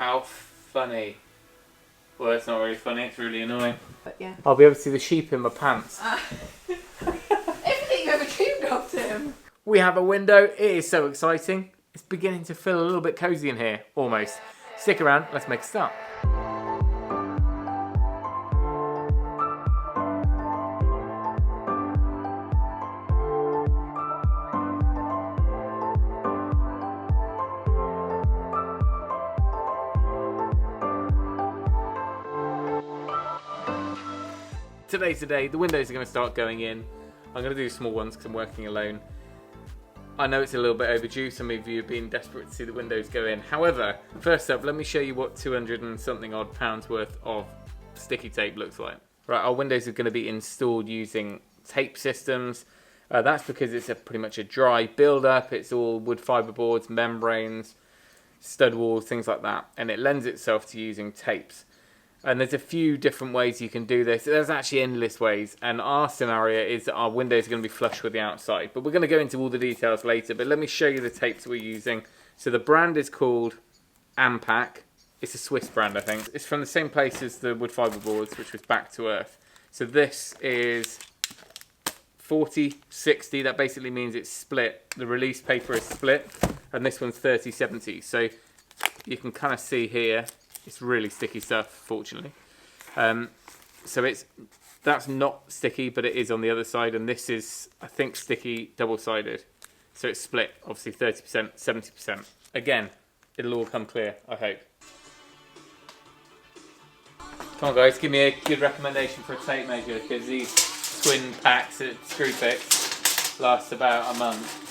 How funny. Well, that's not really funny, it's really annoying. But yeah. I'll be able to see the sheep in my pants. Everything you ever dreamed of, Tim. We have a window. It is so exciting. It's beginning to feel a little bit cozy in here, almost. Stick around, let's make a start. Today's the day. The windows are going to start going in. I'm going to do small ones because I'm working alone. I know it's a little bit overdue. Some of you have been desperate to see the windows go in. However, first up, let me show you what 200 and something odd pounds worth of sticky tape looks like. Right, our windows are going to be installed using tape systems. That's because it's pretty much a dry build-up. It's all wood fibre boards, membranes, stud walls, things like that. And it lends itself to using tapes. And there's a few different ways you can do this. There's actually endless ways. And our scenario is that our windows are going to be flush with the outside. But we're going to go into all the details later. But let me show you the tapes we're using. So the brand is called AMPACK. It's a Swiss brand, I think. It's from the same place as the wood fibre boards, which was Back to Earth. So this is 40/60. That basically means it's split. The release paper is split. And this one's 30/70. So you can kind of see here. It's really sticky stuff, fortunately. So that's not sticky, but it is on the other side, and this is, I think, sticky double-sided. So it's split, obviously 30%, 70%. Again, it'll all come clear, I hope. Come on, guys, give me a good recommendation for a tape measure, because these twin packs at Screwfix last about a month.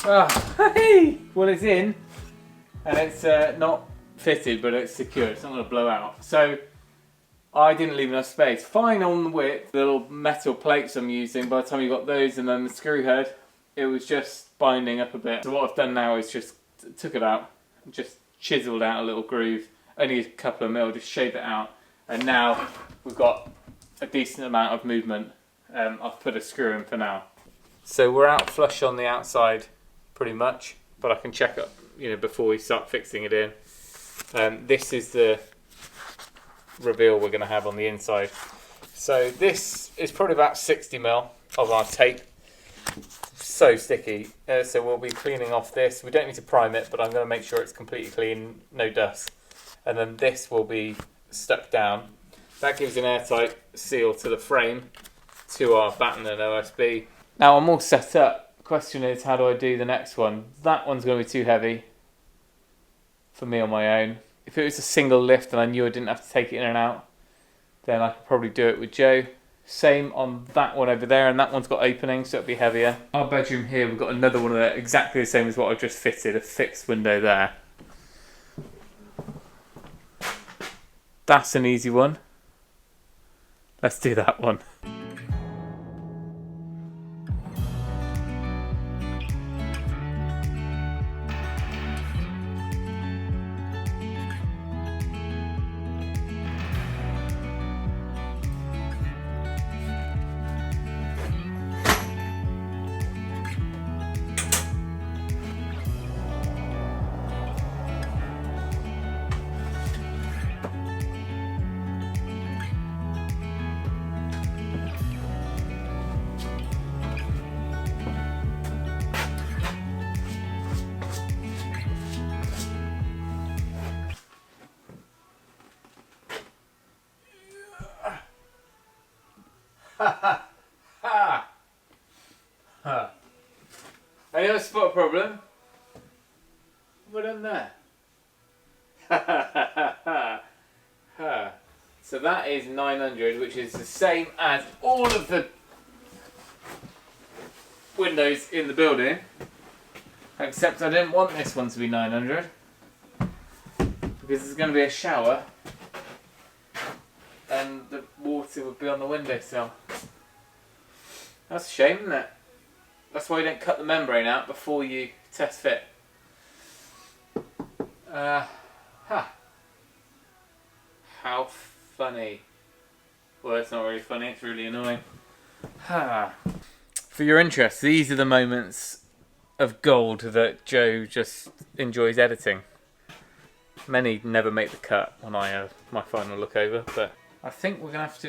Oh, hey! Well, it's in, and it's not fitted, but it's secured. It's not going to blow out. So I didn't leave enough space. Fine on the width. The little metal plates I'm using, by the time you got those and then the screw head, it was just binding up a bit. So what I've done now is just took it out, just chiseled out a little groove, only a couple of mil, just shaved it out, and now we've got a decent amount of movement. I've put a screw in for now. So we're out flush on the outside, pretty much, but I can check up, before we start fixing it in. This is the reveal we're going to have on the inside. So this is probably about 60 mil of our tape. So sticky. So we'll be cleaning off this. We don't need to prime it, but I'm going to make sure it's completely clean, no dust. And then this will be stuck down. That gives an airtight seal to the frame, to our batten and OSB. Now I'm all set up. Question is, how do I do the next one? That one's going to be too heavy for me on my own. If it was a single lift and I knew I didn't have to take it in and out, then I could probably do it with Joe. Same on that one over there, and that one's got openings, so it'll be heavier. Our bedroom here, we've got another one of that, exactly the same as what I've just fitted, a fixed window there. That's an easy one. Let's do that one. Any other spot problem? What in there? So that is 900, which is the same as all of the windows in the building. Except I didn't want this one to be 900 because there's going to be a shower and the water would be on the windowsill. That's a shame, isn't it? That's why you don't cut the membrane out before you test fit. How funny. Well, it's not really funny, it's really annoying. For your interest, these are the moments of gold that Joe just enjoys editing. Many never make the cut when I have my final look over, but I think we're gonna have to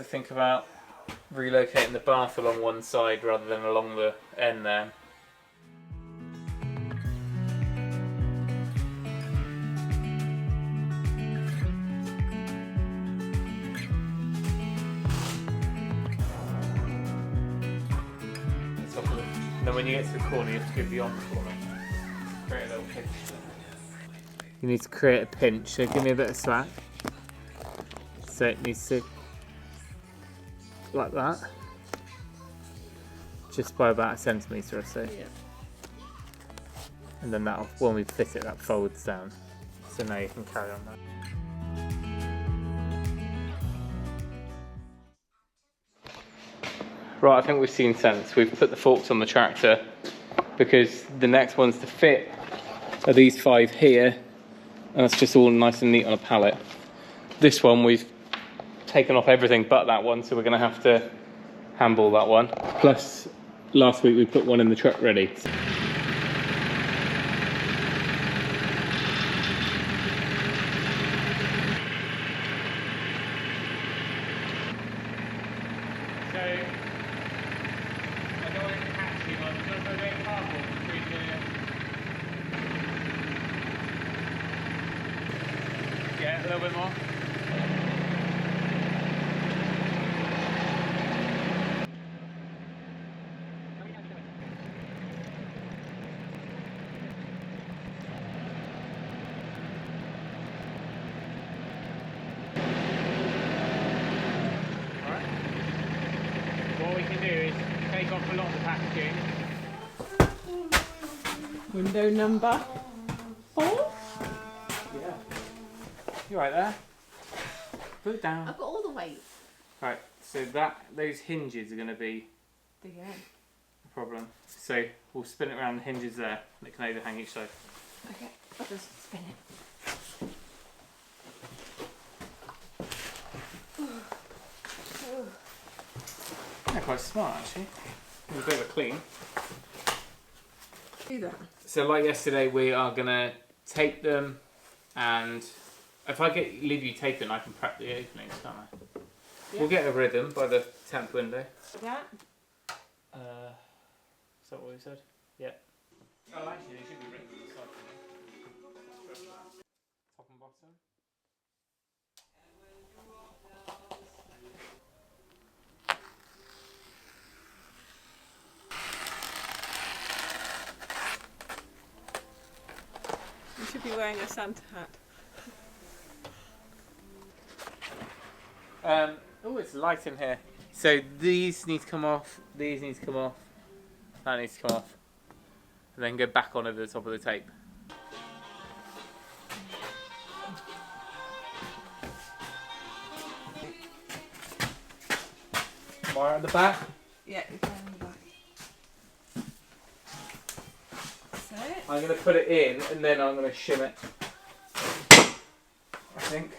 think about relocating the bath along one side rather than along the end there. And then when you get to the corner, you have to go beyond the corner. Create a little pinch. You need to create a pinch, so give me a bit of slack. So it needs to, like that. Just by about a centimetre or so. Yeah. And then that'll, when we fit it, that folds down. So now you can carry on that. Right, I think we've seen sense. We've put the forks on the tractor because the next ones to fit are these 5 here, and that's just all nice and neat on a pallet. This one we've taken off everything but that one, so we're going to have to handball that one. Plus, last week we put one in the truck ready. Yeah, a little bit more. Alright. What we can do is take off a lot of the packaging. Window number 4. Yeah. You right there? Put it down. I've got all the weight. Right, so those hinges are going to be The end. the problem. So we'll spin it around the hinges there, and it can overhang each side. Okay, I'll just spin it. They're quite smart actually. A bit of a clean. Do that. So like yesterday, we are going to tape them, and if I leave you taping, I can prep the openings, can't I? Yeah. We'll get a rhythm by the 10th window. That. Is that what we said? Yeah. Oh, actually, they should be written on the side. Top and bottom. You should be wearing a Santa hat. Oh, it's light in here. So these need to come off, these need to come off, that needs to come off, and then go back on over the top of the tape. Wire at the back. Yeah, it's on the back. So. I'm going to put it in and then I'm going to shim it, I think.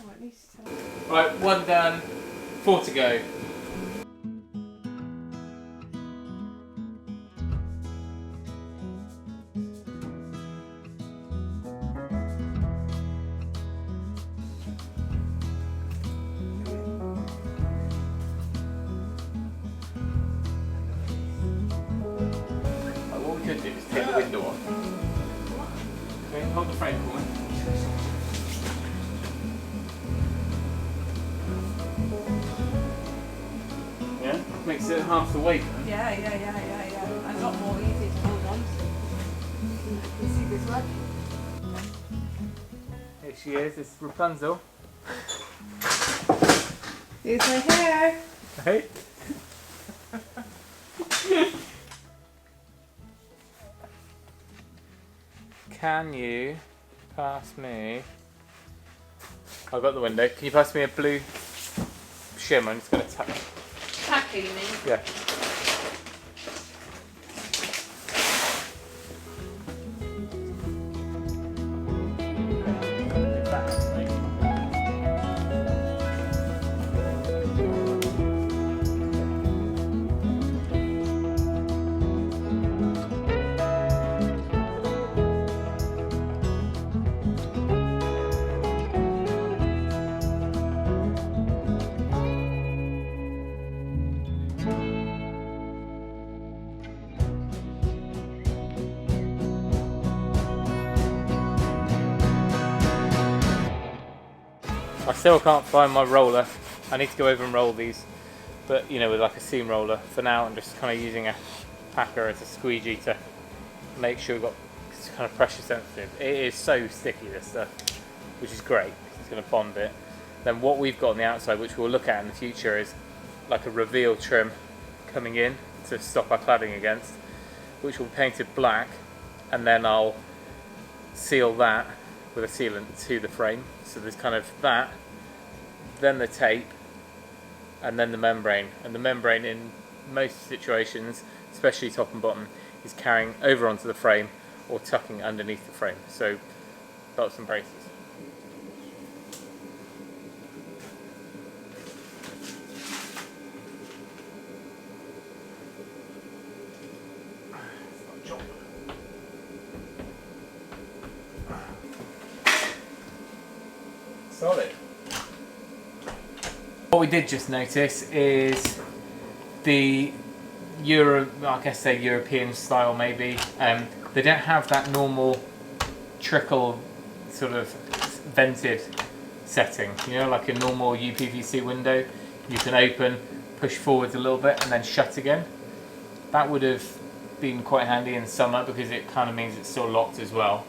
Oh, at least. Right, 1 done, 4 to go. What we could do is take the window off. Okay, hold the frame for me. Yeah, makes it half the weight. Yeah. And a lot more easy to hold on to. You see this one? Here she is, it's Rapunzel. Here's my hair. Hey. Can you pass me? I've got the window. Can you pass me a blue shim? I'm just going to tap. Tacker, you mean? Yeah. I still can't find my roller. I need to go over and roll these, but you know, with like a seam roller. For now, I'm just kind of using a packer as a squeegee to make sure we've got, it's kind of pressure sensitive. It is so sticky, this stuff, which is great. It's going to bond it. Then what we've got on the outside, which we'll look at in the future, is like a reveal trim coming in to stop our cladding against, which will be painted black, and then I'll seal that with a sealant to the frame. So there's kind of that, then the tape, and then the membrane. And the membrane in most situations, especially top and bottom, is carrying over onto the frame or tucking underneath the frame. So belts and braces. Solid. What we did just notice is the I guess they're European style maybe. They don't have that normal trickle sort of vented setting. You know, like a normal UPVC window, you can open, push forwards a little bit, and then shut again. That would have been quite handy in summer because it kind of means it's still locked as well.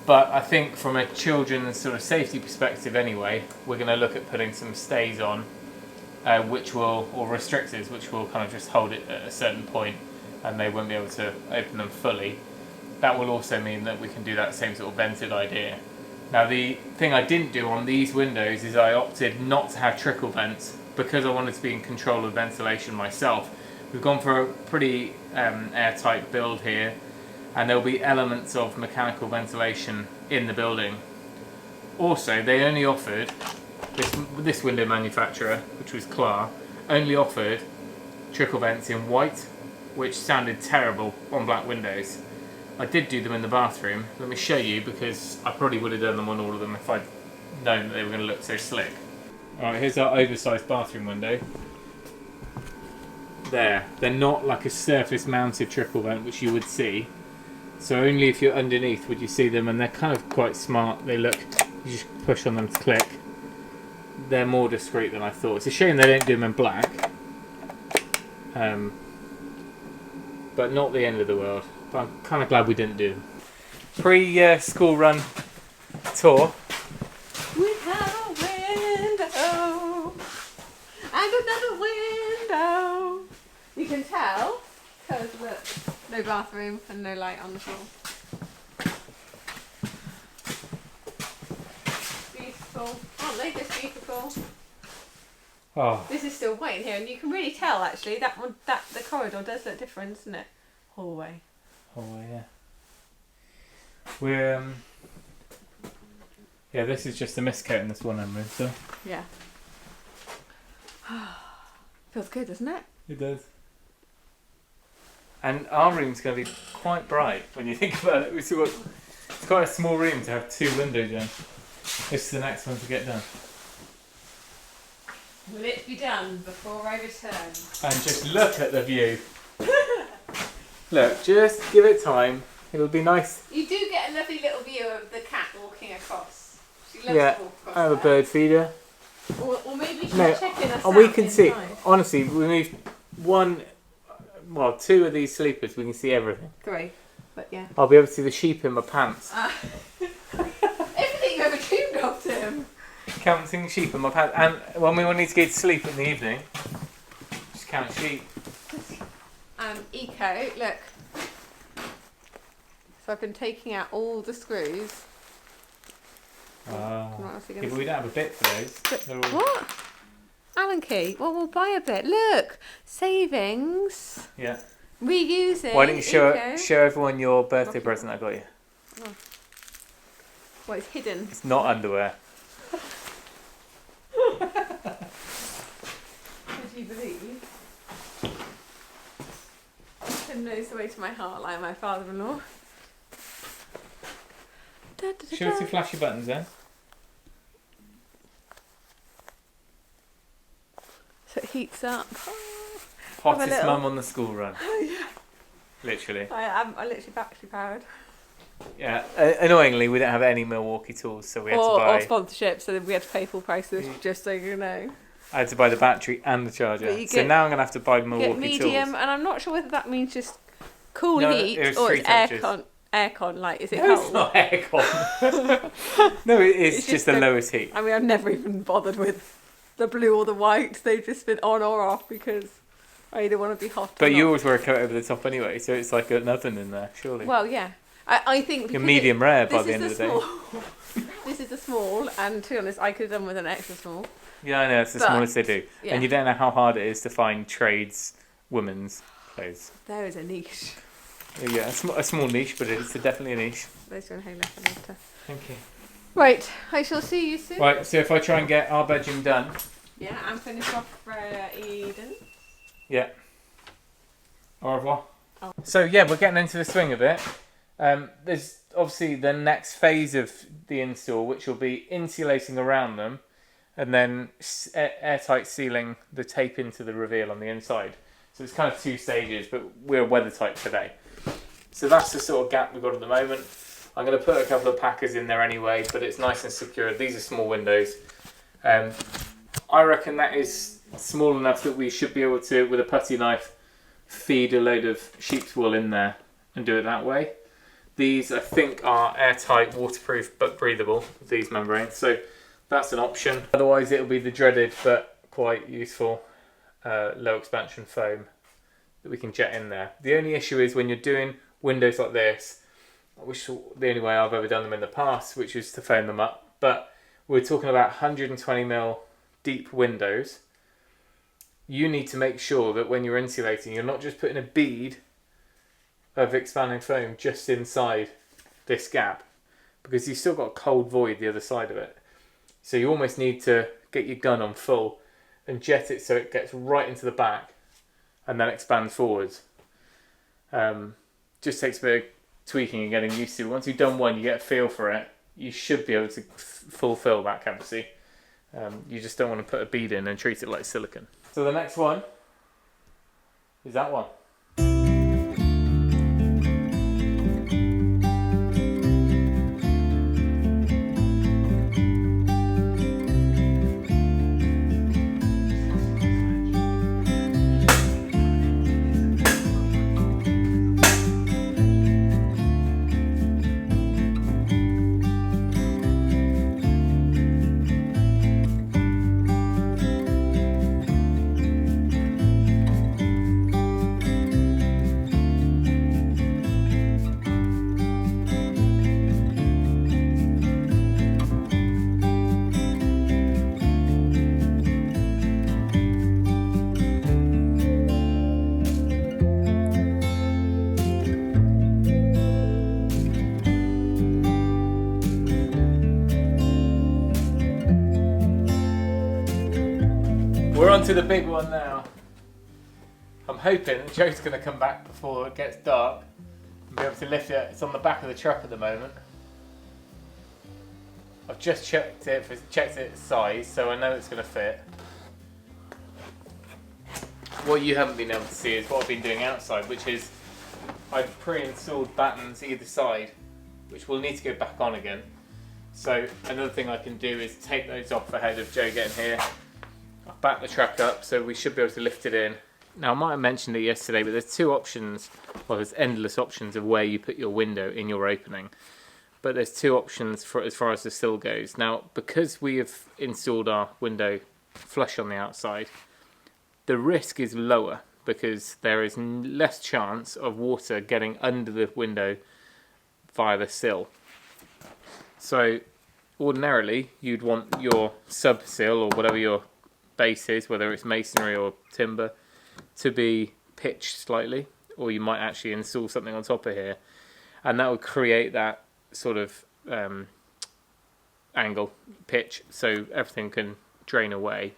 But I think from a children's sort of safety perspective anyway, we're going to look at putting some stays on, or restrictors, which will kind of just hold it at a certain point and they won't be able to open them fully. That will also mean that we can do that same sort of vented idea. Now the thing I didn't do on these windows is I opted not to have trickle vents because I wanted to be in control of ventilation myself. We've gone for a pretty airtight build here, and there'll be elements of mechanical ventilation in the building. Also, they only offered, this window manufacturer, which was Clar, only offered trickle vents in white, which sounded terrible on black windows. I did do them in the bathroom. Let me show you, because I probably would have done them on all of them if I'd known that they were going to look so slick. Alright, here's our oversized bathroom window. There, they're not like a surface mounted trickle vent, which you would see. So only if you're underneath would you see them, and they're kind of quite smart. They look, you just push on them to click. They're more discreet than I thought. It's a shame they don't do them in black. But not the end of the world. But I'm kind of glad we didn't do them. Pre-school run tour. Without a window and another window. You can tell because look, no bathroom and no light on the floor. Beautiful, aren't they just beautiful? Oh, This is still white in here, and you can really tell actually that the corridor does look different, doesn't it? Hallway. oh yeah. We're yeah, this is just a mist coat in this one room, so Yeah. Feels good, doesn't it? it does. And our room's going to be quite bright when you think about it. It's quite a small room to have 2 windows in. This is the next one to get done. Will it be done before I return? And just look at the view. Look, just give it time. It'll be nice. You do get a lovely little view of the cat walking across. She loves Yeah, to walk across. I have a there. bird feeder. Or maybe she's No, checking us and out we can see. inside. Honestly, we moved 2 of these sleepers. We can see everything. 3, but yeah. I'll be able to see the sheep in my pants. Everything you ever dreamed of, Tim. counting sheep in my pants. And when we need to go to sleep in the evening, just count sheep. Eco, look. So I've been taking out all the screws. Oh. What else are you Yeah, gonna but we don't have a bit for those. They're all... What? Allen key. Well, we'll buy a bit. Look, savings. Yeah. Reusing. Why don't you show Eco. everyone your birthday present I got you? Oh. Well, it's hidden. It's not underwear. Would you believe? Tim knows the way to my heart like my father-in-law. Da, da, da, Show us da. your flashy buttons then. So it heats up. Hottest little- mum on the school run. Literally. I'm literally battery powered. Yeah. Annoyingly, we don't have any Milwaukee tools, so we had to Or buy. sponsorship, so we had to pay full price, just so you know. I had to buy the battery and the charger. But you So get- now I'm gonna have to buy Get Milwaukee medium, tools. and I'm not sure whether that means just cool No, heat it was or 3 it's temperatures. aircon. Like, is it No, cold? it's not aircon. No, it's It's just just the a- lowest heat. I mean, I've never even bothered with the blue or the white. They've just been on or off because I either want to be hot. But or you not. always wear a coat over the top anyway, so it's like an oven in there, surely. Well, yeah. I think because You're medium rare by this the end of is the day. small. This is the small, and to be honest, I could have done with an extra small. Yeah, I know, it's the But, smallest they do. yeah. And you don't know how hard it is to find trades women's clothes. There is a niche. Yeah, a small niche, but it's definitely a niche. There's your inhaler for later. Thank you. Right, I shall see you soon. Right, so if I try and get our bedroom done. Yeah, and finish off Eden. Yeah. Au revoir. Oh. So yeah, we're getting into the swing of it. There's obviously the next phase of the install, which will be insulating around them, and then airtight sealing the tape into the reveal on the inside. So it's kind of 2 stages, but we're weather tight today. So that's the sort of gap we've got at the moment. I'm going to put a couple of packers in there anyway, but it's nice and secure. These are small windows. I reckon that is small enough that we should be able to, with a putty knife, feed a load of sheep's wool in there and do it that way. These, I think, are airtight, waterproof, but breathable, these membranes. So that's an option. Otherwise, it'll be the dreaded, but quite useful, low expansion foam that we can jet in there. The only issue is when you're doing windows like this, which is the only way I've ever done them in the past, which is to foam them up. But we're talking about 120mm deep windows. You need to make sure that when you're insulating, you're not just putting a bead of expanding foam just inside this gap, because you've still got a cold void the other side of it. So you almost need to get your gun on full and jet it so it gets right into the back and then expands forwards. Just takes a bit of tweaking and getting used to. Once you've done one, you get a feel for it, you should be able to fulfill that capacity. You just don't want to put a bead in and treat it like silicone. So the next one is that one. We're on to the big one now. I'm hoping that Joe's going to come back before it gets dark and be able to lift it. It's on the back of the truck at the moment. I've just checked its size, so I know it's going to fit. What you haven't been able to see is what I've been doing outside, which is I've pre-installed battens either side, which will need to go back on again. So another thing I can do is take those off ahead of Joe getting here. I'll back the truck up so we should be able to lift it in. Now I might have mentioned it yesterday, but there's 2 options, well there's endless options of where you put your window in your opening. but there's two options for as far as the sill goes. Now, because we have installed our window flush on the outside, the risk is lower because there is less chance of water getting under the window via the sill. So ordinarily you'd want your sub sill or whatever your base is, whether it's masonry or timber, to be pitched slightly, or you might actually install something on top of here, and that would create that sort of angle pitch so everything can drain away.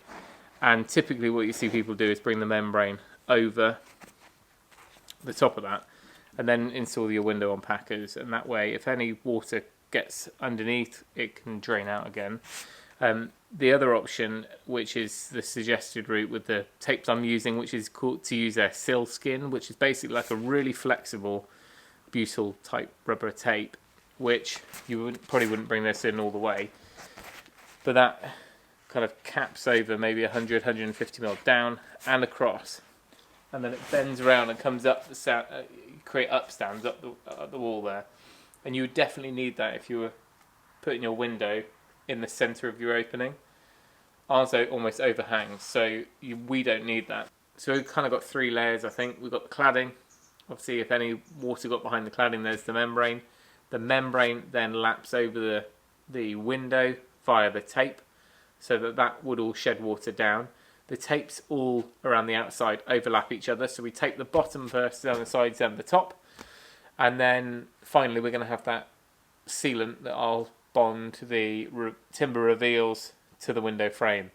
And typically what you see people do is bring the membrane over the top of that and then install your window unpackers, and that way if any water gets underneath it can drain out again. The other option, which is the suggested route with the tapes I'm using, which is called to use their sill skin, which is basically like a really flexible butyl type rubber tape, which you probably wouldn't bring this in all the way, but that kind of caps over maybe 100-150 mil down and across, and then it bends around and comes up the create upstands up the wall there. And you would definitely need that if you were putting your window in the centre of your opening. Ours almost overhangs, so we don't need that. So we've kind of got three layers, I think. We've got the cladding. Obviously, if any water got behind the cladding, there's the membrane. The membrane then laps over the window via the tape, so that would all shed water down. The tapes all around the outside overlap each other, so we tape the bottom first, then the sides, then the top. And then finally we're going to have that sealant that I'll bond the timber reveals to the window frame.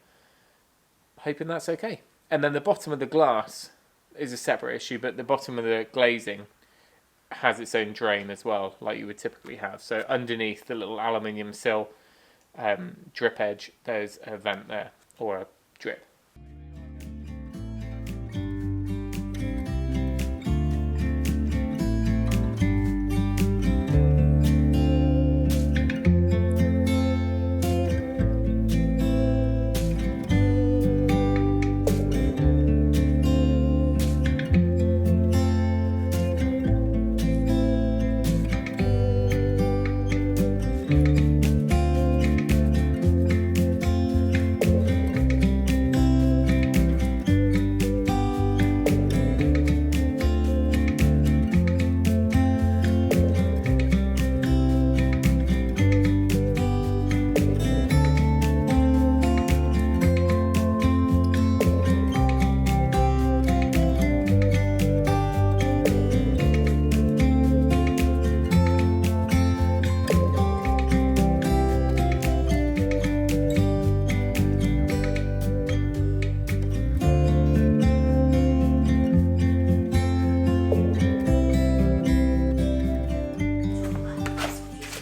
Hoping that's okay. And then the bottom of the glass is a separate issue, but the bottom of the glazing has its own drain as well, like you would typically have. So underneath the little aluminium sill drip edge, there's a vent there, or a drip.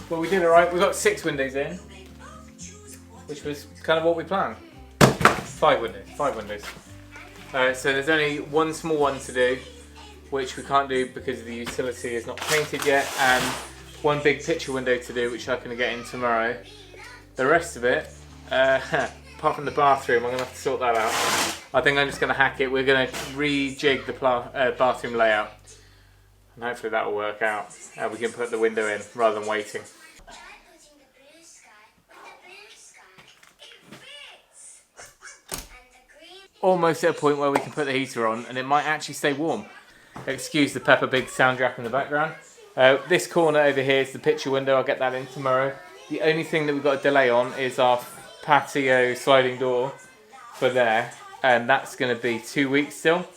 Well, we did alright. We got 6 windows in, which was kind of what we planned. 5 windows. So there's only one small one to do, which we can't do because the utility is not painted yet, and one big picture window to do, which I'm going to get in tomorrow. The rest of it, apart from the bathroom, I'm going to have to sort that out. I think I'm just going to hack it. We're going to rejig the bathroom layout, and hopefully that will work out, and we can put the window in rather than waiting. Almost at a point where we can put the heater on and it might actually stay warm. Excuse the Peppa Pig soundtrack in the background. This corner over here is the picture window. I'll get that in tomorrow. The only thing that we've got a delay on is our patio sliding door for there, and that's going to be 2 weeks still.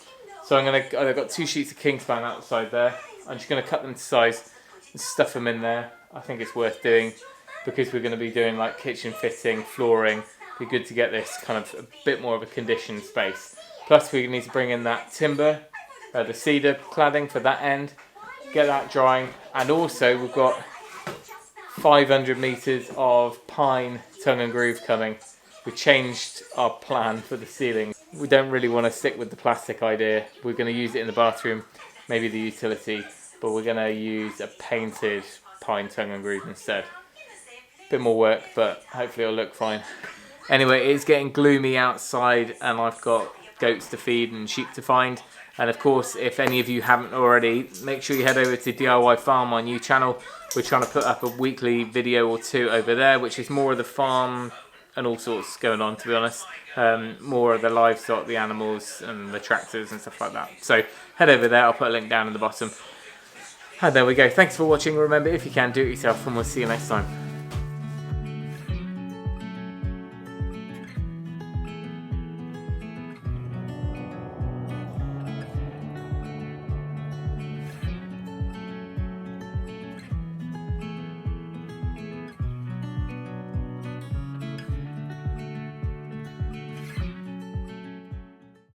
So I've got 2 sheets of Kingspan outside there. I'm just going to cut them to size and stuff them in there. I think it's worth doing because we're going to be doing like kitchen fitting, flooring. Be good to get this kind of a bit more of a conditioned space. Plus we need to bring in that timber, the cedar cladding for that end, get that drying, and also we've got 500 metres of pine tongue and groove coming. We changed our plan for the ceiling. We don't really want to stick with the plastic idea. We're going to use it in the bathroom, maybe the utility, but we're going to use a painted pine tongue and groove instead. Bit more work, but hopefully it'll look fine. Anyway, it's getting gloomy outside and I've got goats to feed and sheep to find, And of course, if any of you haven't already, make sure you head over to DIY Farm, my new channel. We're trying to put up a weekly video or two over there, which is more of the farm and all sorts going on, to be honest. More of the livestock, the animals and the tractors and stuff like that. So head over there, I'll put a link down in the bottom. And there we go. Thanks for watching. Remember, if you can, do it yourself, and we'll see you next time.